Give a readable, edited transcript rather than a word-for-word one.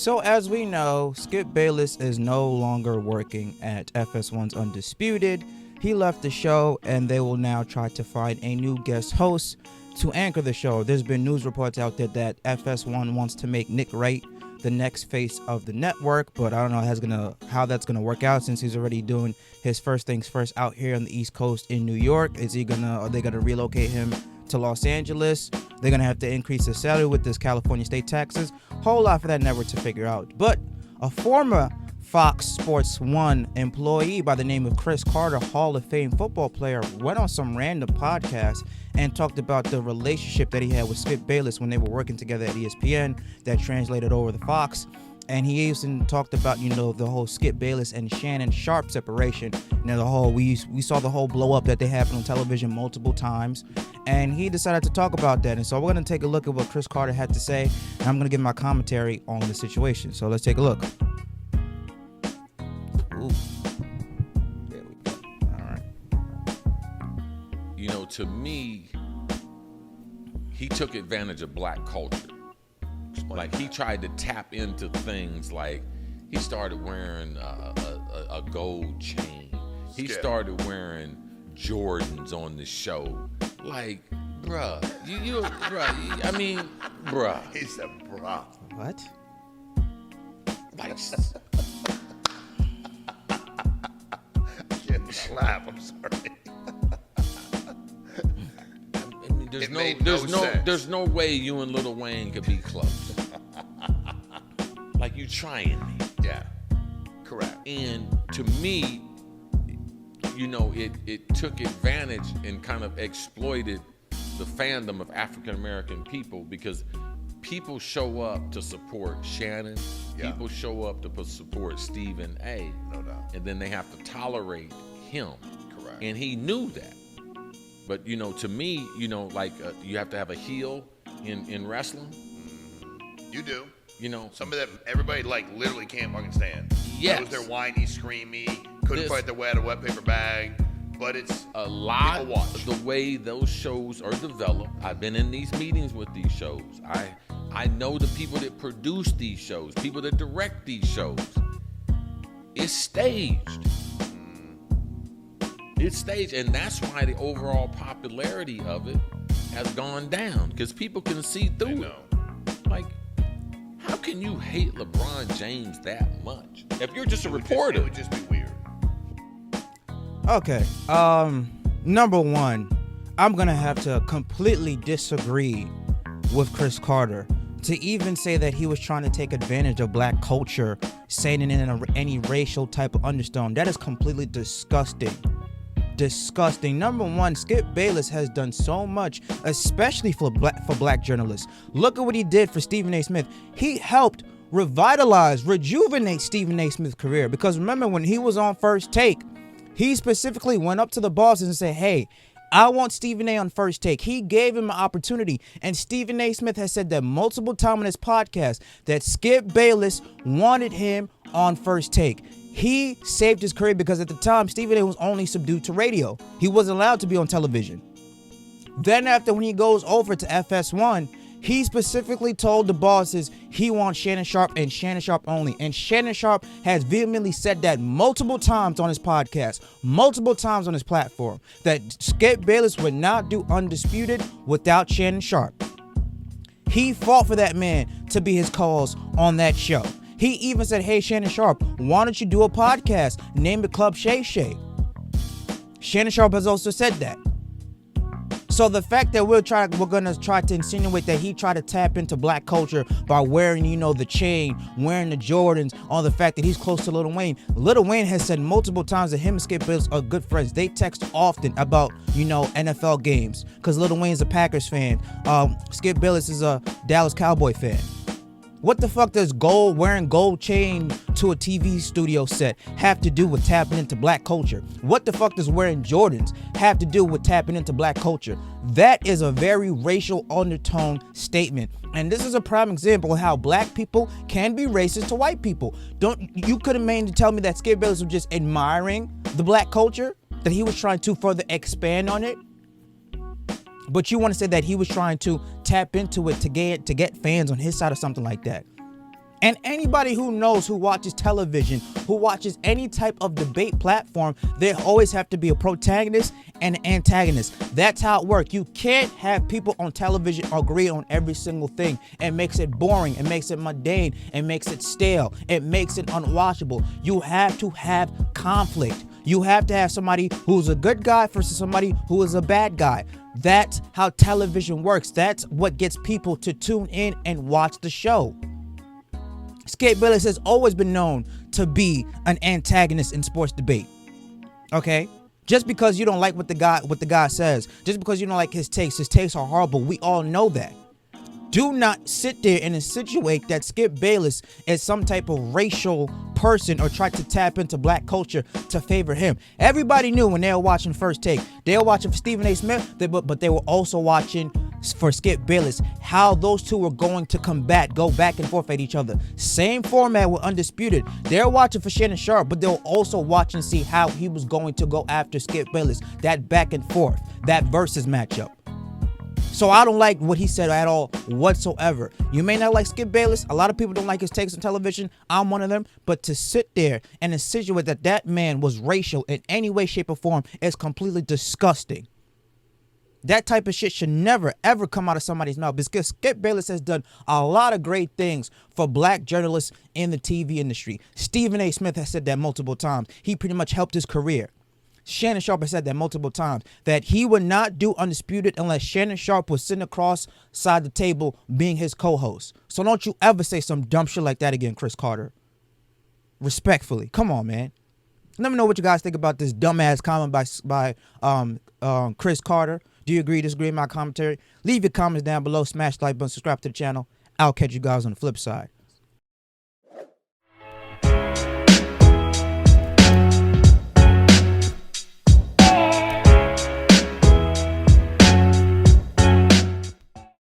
So as we know, Skip Bayless is no longer working at FS1's Undisputed. He left the show, and they will now try to find a new guest host to anchor the show. There's been news reports out there that FS1 wants to make Nick Wright the next face of the network, but I don't know how that's gonna work out since he's already doing his first things first out here on the East Coast in New York. Are they gonna relocate him to Los Angeles? They're gonna have to increase his salary with this California state taxes. Whole lot for that network to figure out. But a former Fox Sports 1 employee by the name of Chris Carter, Hall of Fame football player, went on some random podcast and talked about the relationship that he had with Skip Bayless when they were working together at ESPN that translated over the Fox. And he even talked about, the whole Skip Bayless and Shannon Sharpe separation. We saw the whole blow up that they happened on television multiple times. And he decided to talk about that. And so we're going to take a look at what Chris Carter had to say. And I'm going to give my commentary on the situation. So let's take a look. Ooh. There we go. All right. To me, he took advantage of black culture. Like, he tried to tap into things like he started wearing a gold chain. He started wearing Jordans on the show. Like, bruh, bruh. He said, bruh. What? Like, I can't laugh, I'm sorry. There's no way you and Lil Wayne could be close. Like, you trying me. Yeah, correct. And to me, it took advantage and kind of exploited the fandom of African American people, because people show up to support Shannon. Yeah. People show up to support Stephen A. No doubt. And then they have to tolerate him. Correct. And he knew that. But, to me, you have to have a heel in wrestling. You do. Some of them, everybody, literally can't fucking stand. Yes. Those, they're whiny, screamy, couldn't fight their way out of a wet paper bag. But it's a lot watch. The way those shows are developed. I've been in these meetings with these shows. I know the people that produce these shows, people that direct these shows. It's staged. It's staged, and that's why the overall popularity of it has gone down, because people can see through it. Like, how can you hate LeBron James that much if you're just a reporter? It would just be weird. Okay. Number one, I'm gonna have to completely disagree with Chris Carter. To even say that he was trying to take advantage of black culture, saying it in any racial type of undertone, that is completely disgusting. Disgusting. Number one, Skip Bayless has done so much, especially for black journalists. Look at what he did for Stephen A. Smith. He helped rejuvenate Stephen A. Smith's career, because remember when he was on First Take, he specifically went up to the bosses and said, hey, I want Stephen A. on First Take. He gave him an opportunity, and Stephen A. Smith has said that multiple times in his podcast that Skip Bayless wanted him on First Take. He saved his career because at the time, Stephen A. was only subdued to radio. He wasn't allowed to be on television. Then after, when he goes over to FS1, he specifically told the bosses he wants Shannon Sharpe and Shannon Sharpe only. And Shannon Sharpe has vehemently said that multiple times on his podcast, multiple times on his platform, that Skip Bayless would not do Undisputed without Shannon Sharpe. He fought for that man to be his cause on that show. He even said, hey, Shannon Sharpe, why don't you do a podcast? Name it Club Shay Shay. Shannon Sharpe has also said that. So the fact that we're gonna try to insinuate that he tried to tap into black culture by wearing, the chain, wearing the Jordans, on the fact that he's close to Lil Wayne. Lil Wayne has said multiple times that him and Skip Bayless are good friends. They text often about, NFL games, because Lil Wayne's a Packers fan. Skip Bayless is a Dallas Cowboy fan. What the fuck does wearing gold chain to a TV studio set have to do with tapping into black culture? What the fuck does wearing Jordans have to do with tapping into black culture? That is a very racial undertone statement. And this is a prime example of how black people can be racist to white people. You couldn't mean to tell me that Skip Bayless was just admiring the black culture, that he was trying to further expand on it? But you want to say that he was trying to tap into it to get fans on his side or something like that. And anybody who knows, who watches television, who watches any type of debate platform, there always have to be a protagonist and an antagonist. That's how it works. You can't have people on television agree on every single thing. It makes it boring. It makes it mundane. It makes it stale. It makes it unwatchable. You have to have conflict. You have to have somebody who's a good guy versus somebody who is a bad guy. That's how television works. That's what gets people to tune in and watch the show. Skip Bayless has always been known to be an antagonist in sports debate. Okay? Just because you don't like what the guy says, just because you don't like his takes are horrible. We all know that. Do not sit there and insinuate that Skip Bayless is some type of racial person or try to tap into black culture to favor him. Everybody knew when they were watching First Take. They were watching for Stephen A. Smith, but they were also watching for Skip Bayless, how those two were going to go back and forth at each other. Same format with Undisputed. They're watching for Shannon Sharpe, but they were also watching to see how he was going to go after Skip Bayless. That back and forth, that versus matchup. So I don't like what he said at all whatsoever. You may not like Skip Bayless. A lot of people don't like his takes on television. I'm one of them. But to sit there and insinuate that man was racial in any way, shape, or form is completely disgusting. That type of shit should never, ever come out of somebody's mouth, because Skip Bayless has done a lot of great things for black journalists in the TV industry. Stephen A. Smith has said that multiple times. He pretty much helped his career. Shannon Sharpe has said that multiple times, that he would not do Undisputed unless Shannon Sharpe was sitting across side the table being his co-host. So don't you ever say some dumb shit like that again, Chris Carter. Respectfully. Come on, man. Let me know what you guys think about this dumbass comment by Chris Carter. Do you agree, disagree with my commentary? Leave your comments down below. Smash the like button, subscribe to the channel. I'll catch you guys on the flip side.